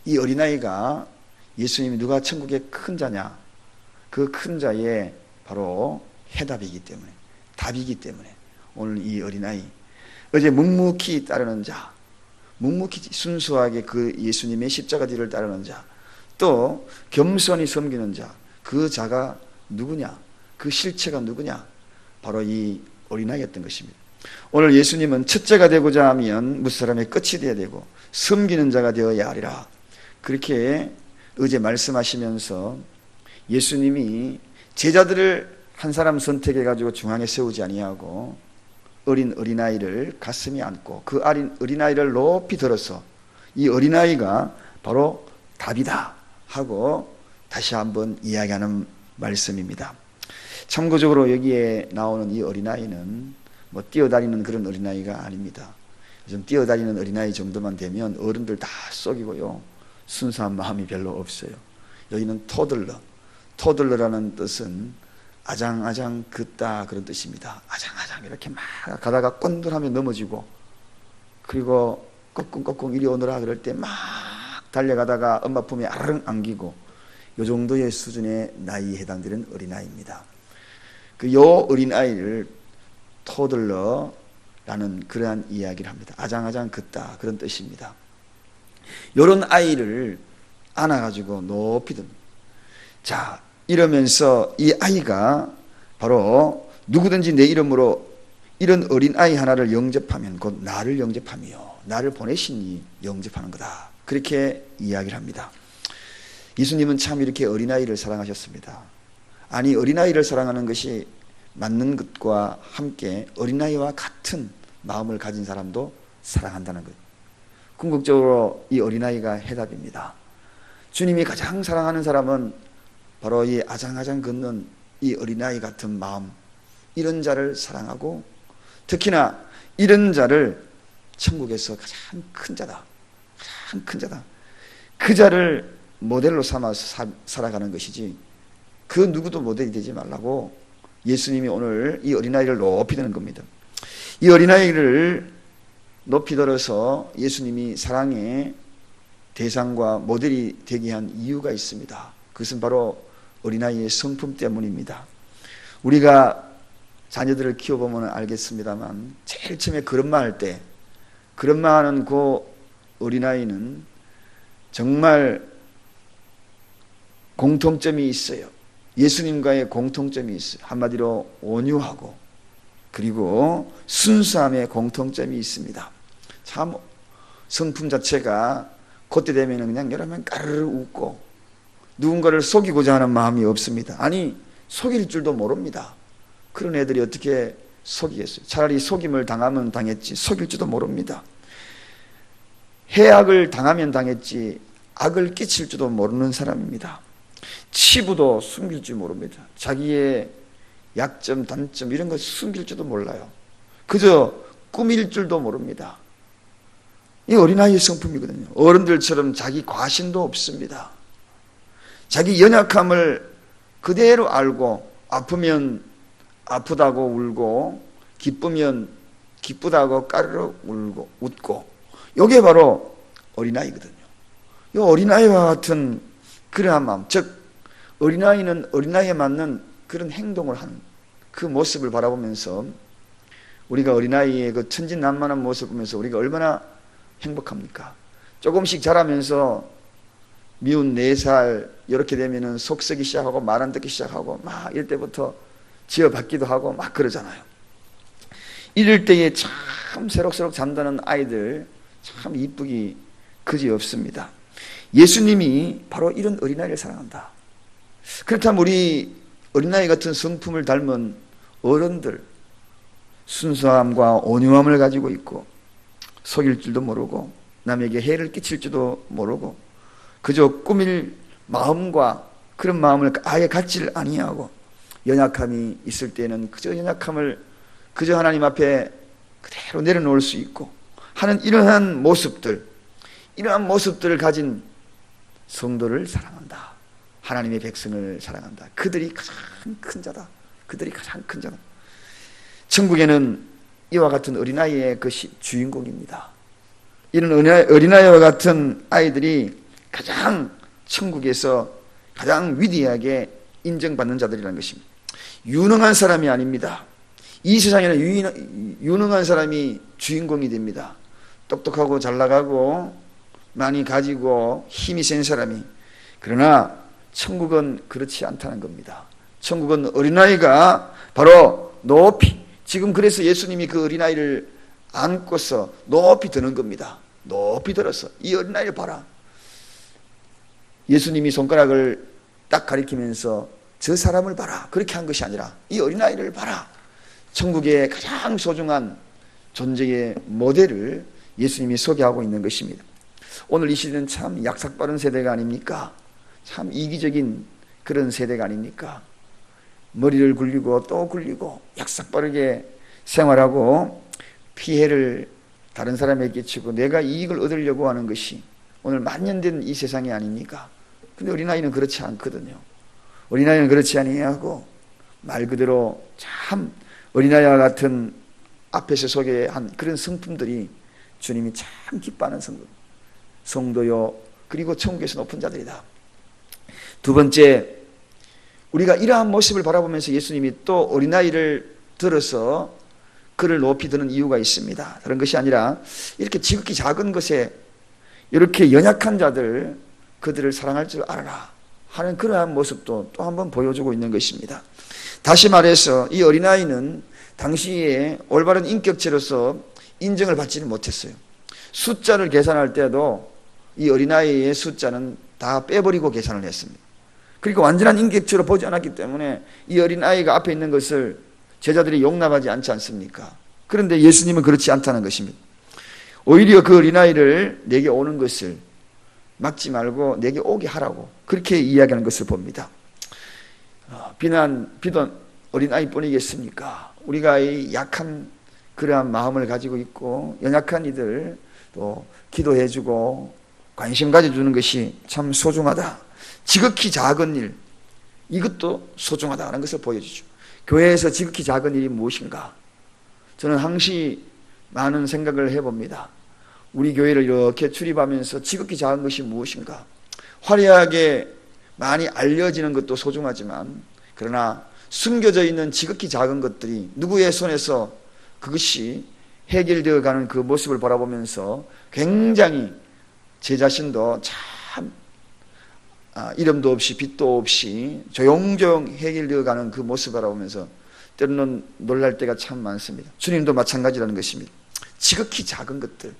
이 어린아이가 예수님이 누가 천국의 큰 자냐, 그 큰 자의 바로 해답이기 때문에, 답이기 때문에 오늘 이 어린아이, 어제 묵묵히 따르는 자, 묵묵히 순수하게 그 예수님의 십자가 뒤를 따르는 자, 또 겸손히 섬기는 자, 그 자가 누구냐, 그 실체가 누구냐, 바로 이 어린아이였던 것입니다. 오늘 예수님은 첫째가 되고자 하면 무사람의 끝이 되어야 되고 섬기는 자가 되어야 하리라, 그렇게 어제 말씀하시면서 예수님이 제자들을 한 사람 선택해 가지고 중앙에 세우지 아니하고 어린아이를 가슴에 안고 그 어린아이를 높이 들어서 이 어린아이가 바로 답이다 하고 다시 한번 이야기하는 말씀입니다. 참고적으로 여기에 나오는 이 어린아이는 뭐 뛰어다니는 그런 어린아이가 아닙니다. 좀 뛰어다니는 어린아이 정도만 되면 어른들 다 속이고요, 순수한 마음이 별로 없어요. 여기는 토들러라는 뜻은 아장아장 긋다, 그런 뜻입니다. 아장아장 이렇게 막 가다가 꼰들하면 넘어지고, 그리고 꺽꿍꺽꿍 이리 오너라 그럴 때 막 달려가다가 엄마 품에 아르릉 안기고, 요 정도의 수준의 나이에 해당되는 어린아이입니다. 요 어린아이를 토들러라는 그러한 이야기를 합니다. 아장아장 긋다, 그런 뜻입니다. 요런 아이를 안아가지고 높이 듭니다. 자, 이러면서 이 아이가 바로 누구든지 내 이름으로 이런 어린아이 하나를 영접하면 곧 나를 영접하며 나를 보내신 이 영접하는 거다, 그렇게 이야기를 합니다. 예수님은 참 이렇게 어린아이를 사랑하셨습니다. 아니, 어린아이를 사랑하는 것이 맞는 것과 함께 어린아이와 같은 마음을 가진 사람도 사랑한다는 것, 궁극적으로 이 어린아이가 해답입니다. 주님이 가장 사랑하는 사람은 바로 이 아장아장 걷는 이 어린아이 같은 마음, 이런 자를 사랑하고, 특히나 이런 자를 천국에서 가장 큰 자다, 가장 큰 자다, 그 자를 모델로 삼아서 살아가는 것이지 그 누구도 모델이 되지 말라고 예수님이 오늘 이 어린아이를 높이 드는 겁니다. 이 어린아이를 높이 들어서 예수님이 사랑의 대상과 모델이 되게 한 이유가 있습니다. 그것은 바로 어린아이의 성품 때문입니다. 우리가 자녀들을 키워보면 알겠습니다만, 제일 처음에 걸음마할 때, 걸음마하는 그 어린아이는 정말 공통점이 있어요. 예수님과의 공통점이 있어요. 한마디로 온유하고, 그리고 순수함의 공통점이 있습니다. 참 성품 자체가 그때 되면 그냥 여러분 까르르 웃고 누군가를 속이고자 하는 마음이 없습니다. 아니, 속일 줄도 모릅니다. 그런 애들이 어떻게 속이겠어요? 차라리 속임을 당하면 당했지 속일 줄도 모릅니다. 해악을 당하면 당했지 악을 끼칠 줄도 모르는 사람입니다. 치부도 숨길 줄 모릅니다. 자기의 약점, 단점 이런 거 숨길 줄도 몰라요. 그저 꾸밀 줄도 모릅니다. 이 어린아이의 성품이거든요. 어른들처럼 자기 과신도 없습니다. 자기 연약함을 그대로 알고, 아프면 아프다고 울고, 기쁘면 기쁘다고 까르르 웃고, 이게 바로 어린아이거든요. 이 어린아이와 같은 그러한 마음, 즉 어린아이는 어린아이에 맞는 그런 행동을 하는 그 모습을 바라보면서, 우리가 어린아이의 그 천진난만한 모습을 보면서 우리가 얼마나 행복합니까? 조금씩 자라면서 미운 4살 이렇게 되면은 속 썩기 시작하고 말 안 듣기 시작하고 막 이럴 때부터 지어받기도 하고 막 그러잖아요. 이럴 때에 참 새록새록 잠드는 아이들 참 이쁘기 그지없습니다. 예수님이 바로 이런 어린아이를 사랑한다. 그렇다면 우리 어린아이 같은 성품을 닮은 어른들, 순수함과 온유함을 가지고 있고 속일 줄도 모르고 남에게 해를 끼칠 줄도 모르고 그저 꾸밀 마음과 그런 마음을 아예 갖지를 아니하고, 연약함이 있을 때는 그저 연약함을 그저 하나님 앞에 그대로 내려놓을 수 있고 하는 이러한 모습들, 이러한 모습들을 가진 성도를 사랑한다. 하나님의 백성을 사랑한다. 그들이 가장 큰 자다. 그들이 가장 큰 자다. 천국에는 이와 같은 어린아이의 것이 주인공입니다. 이런 어린아이와 같은 아이들이 가장 천국에서 가장 위대하게 인정받는 자들이라는 것입니다. 유능한 사람이 아닙니다. 이 세상에는 유능한 사람이 주인공이 됩니다. 똑똑하고 잘나가고 많이 가지고 힘이 센 사람이. 그러나 천국은 그렇지 않다는 겁니다. 천국은 어린아이가 바로 높이, 지금 그래서 예수님이 그 어린아이를 안고서 높이 드는 겁니다. 높이 들어서 이 어린아이를 봐라. 예수님이 손가락을 딱 가리키면서 저 사람을 봐라, 그렇게 한 것이 아니라 이 어린아이를 봐라. 천국의 가장 소중한 존재의 모델을 예수님이 소개하고 있는 것입니다. 오늘 이 시대는 참 약삭빠른 세대가 아닙니까? 참 이기적인 그런 세대가 아닙니까? 머리를 굴리고 또 굴리고 약삭빠르게 생활하고 피해를 다른 사람에게 끼치고 내가 이익을 얻으려고 하는 것이 오늘 만연된 이 세상이 아닙니까? 근데 어린아이는 그렇지 않거든요. 어린아이는 그렇지 아니하고 말 그대로 참 어린아이와 같은 앞에서 소개한 그런 성품들이 주님이 참 기뻐하는 성도요, 그리고 천국에서 높은 자들이다. 두 번째, 우리가 이러한 모습을 바라보면서 예수님이 또 어린아이를 들어서 그를 높이 드는 이유가 있습니다. 다른 것이 아니라 이렇게 지극히 작은 것에 이렇게 연약한 자들, 그들을 사랑할 줄 알아라 하는 그러한 모습도 또 한 번 보여주고 있는 것입니다. 다시 말해서 이 어린아이는 당시에 올바른 인격체로서 인정을 받지는 못했어요. 숫자를 계산할 때도 이 어린아이의 숫자는 다 빼버리고 계산을 했습니다. 그리고 완전한 인격체로 보지 않았기 때문에 이 어린아이가 앞에 있는 것을 제자들이 용납하지 않지 않습니까? 그런데 예수님은 그렇지 않다는 것입니다. 오히려 그 어린아이를 내게 오는 것을 막지 말고 내게 오게 하라고 그렇게 이야기하는 것을 봅니다. 비단 어린아이뿐이겠습니까? 우리가 이 약한 그러한 마음을 가지고 있고 연약한 이들 또 기도해주고 관심 가져주는 것이 참 소중하다. 지극히 작은 일, 이것도 소중하다는 것을 보여주죠. 교회에서 지극히 작은 일이 무엇인가? 저는 항시 많은 생각을 해봅니다. 우리 교회를 이렇게 출입하면서 지극히 작은 것이 무엇인가? 화려하게 많이 알려지는 것도 소중하지만 그러나 숨겨져 있는 지극히 작은 것들이 누구의 손에서 그것이 해결되어 가는 그 모습을 바라보면서 굉장히 제 자신도 참 이름도 없이 빛도 없이 조용조용 해결되어 가는 그 모습을 바라보면서 때로는 놀랄 때가 참 많습니다. 주님도 마찬가지라는 것입니다. 지극히 작은 것들,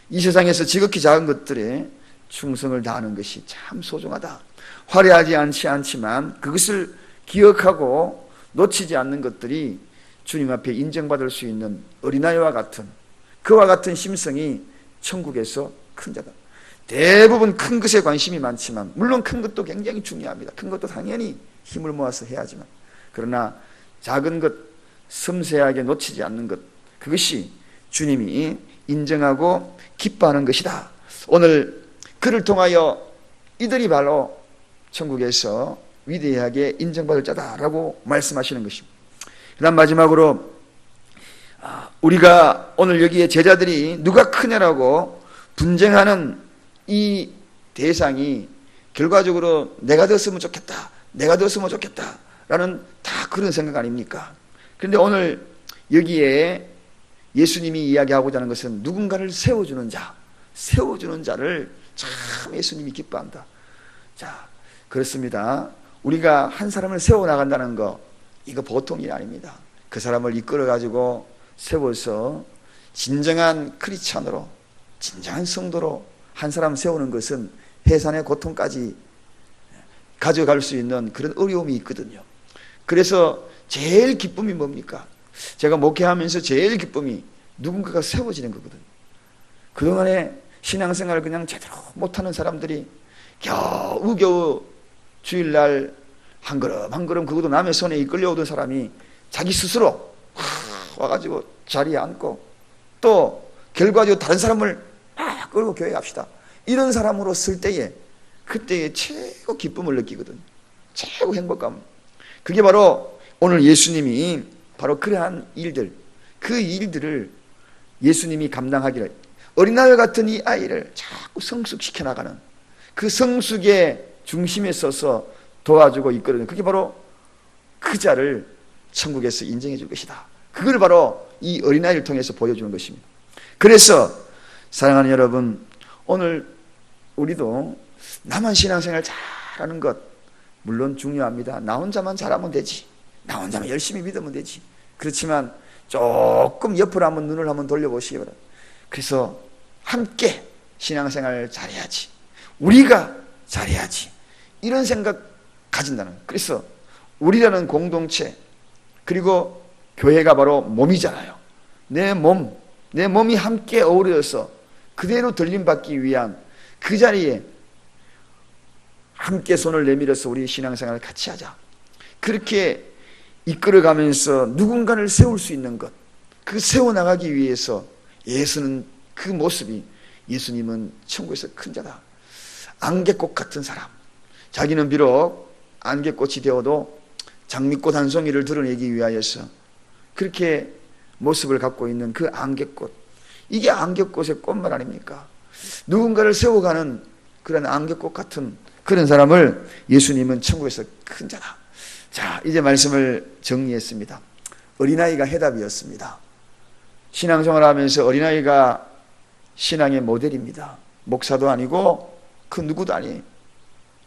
이 세상에서 지극히 작은 것들에 충성을 다하는 것이 참 소중하다. 화려하지 않지만 그것을 기억하고 놓치지 않는 것들이 주님 앞에 인정받을 수 있는 어린아이와 같은 그와 같은 심성이 천국에서 큰 자다. 대부분 큰 것에 관심이 많지만 물론 큰 것도 굉장히 중요합니다. 큰 것도 당연히 힘을 모아서 해야지만 그러나 작은 것, 섬세하게 놓치지 않는 것, 그것이 주님이 인정하고 기뻐하는 것이다. 오늘 그를 통하여 이들이 바로 천국에서 위대하게 인정받을 자다라고 말씀하시는 것입니다. 그 다음 마지막으로 우리가 오늘 여기에 제자들이 누가 크냐라고 분쟁하는 이 대상이 결과적으로 내가 되었으면 좋겠다, 내가 되었으면 좋겠다 라는 다 그런 생각 아닙니까? 그런데 오늘 여기에 예수님이 이야기하고자 하는 것은 누군가를 세워주는 자, 세워주는 자를 참 예수님이 기뻐한다. 자, 그렇습니다. 우리가 한 사람을 세워나간다는 거, 이거 보통 일이 아닙니다. 그 사람을 이끌어가지고 세워서 진정한 크리스찬으로, 진정한 성도로 한 사람 세우는 것은 해산의 고통까지 가져갈 수 있는 그런 어려움이 있거든요. 그래서 제일 기쁨이 뭡니까? 제가 목회하면서 제일 기쁨이 누군가가 세워지는 거거든요. 그동안에 신앙생활을 그냥 제대로 못하는 사람들이 겨우겨우 주일날 한 걸음 한 걸음, 그것도 남의 손에 이끌려오던 사람이 자기 스스로 와가지고 자리에 앉고 또 결과적으로 다른 사람을 끌고 교회 갑시다, 이런 사람으로 쓸 때에 그때의 최고 기쁨을 느끼거든요. 최고 행복감. 그게 바로 오늘 예수님이 바로 그러한 일들, 그 일들을 예수님이 감당하기를, 어린아이 같은 이 아이를 자꾸 성숙시켜 나가는, 그 성숙의 중심에 서서 도와주고 이끌어주는, 그게 바로 그 자를 천국에서 인정해 줄 것이다. 그걸 바로 이 어린아이를 통해서 보여주는 것입니다. 그래서 사랑하는 여러분, 오늘 우리도 나만 신앙생활 잘하는 것 물론 중요합니다. 나 혼자만 잘하면 되지, 나 혼자만 열심히 믿으면 되지. 그렇지만 조금 옆으로 한번 눈을 한번 돌려보시기 바랍니다. 그래서 함께 신앙생활을 잘해야지, 우리가 잘해야지, 이런 생각 가진다는 거예요. 그래서 우리라는 공동체, 그리고 교회가 바로 몸이잖아요. 내 몸이 함께 어우러져서 그대로 들림받기 위한 그 자리에 함께 손을 내밀어서 우리 신앙생활을 같이 하자. 그렇게 이끌어가면서 누군가를 세울 수 있는 것, 그 세워나가기 위해서 예수는 그 모습이, 예수님은 천국에서 큰 자다. 안개꽃 같은 사람, 자기는 비록 안개꽃이 되어도 장미꽃 한 송이를 드러내기 위하여서 그렇게 모습을 갖고 있는 그 안개꽃, 이게 안개꽃의 꽃말 아닙니까? 누군가를 세워가는 그런 안개꽃 같은 그런 사람을 예수님은 천국에서 큰 자다. 자, 이제 말씀을 정리했습니다. 어린아이가 해답이었습니다. 신앙생활을 하면서 어린아이가 신앙의 모델입니다. 목사도 아니고 그 누구도 아니에요.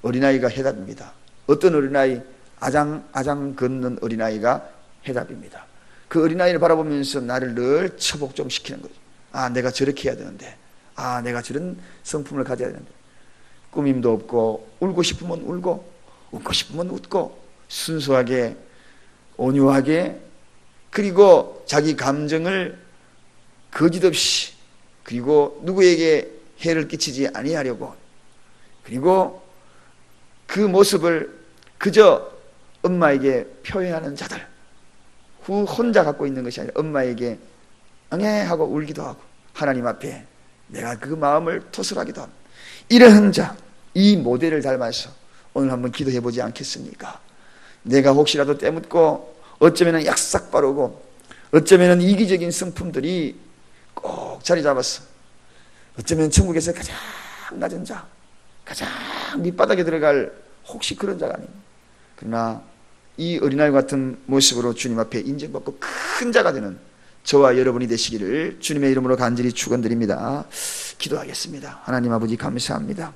어린아이가 해답입니다. 어떤 어린아이? 아장 걷는 어린아이가 해답입니다. 그 어린아이를 바라보면서 나를 늘 처복종시키는 거죠. 아, 내가 저렇게 해야 되는데, 아, 내가 저런 성품을 가져야 되는데, 꾸밈도 없고, 울고 싶으면 울고, 웃고 싶으면 웃고, 순수하게, 온유하게, 그리고 자기 감정을 거짓없이, 그리고 누구에게 해를 끼치지 아니하려고, 그리고 그 모습을 그저 엄마에게 표현하는 자들, 혼자 갖고 있는 것이 아니라 엄마에게 응애하고 울기도 하고 하나님 앞에 내가 그 마음을 토설하기도 합니다. 이러한 자, 이 모델을 닮아서 오늘 한번 기도해 보지 않겠습니까? 내가 혹시라도 때묻고 어쩌면 약삭 빠르고 어쩌면 이기적인 성품들이 꼭 자리 잡았어. 어쩌면 천국에서 가장 낮은 자, 가장 밑바닥에 들어갈 혹시 그런 자가 아닙니다. 그러나 이 어린아이 같은 모습으로 주님 앞에 인정받고 큰 자가 되는 저와 여러분이 되시기를 주님의 이름으로 간절히 축원드립니다. 기도하겠습니다. 하나님 아버지 감사합니다.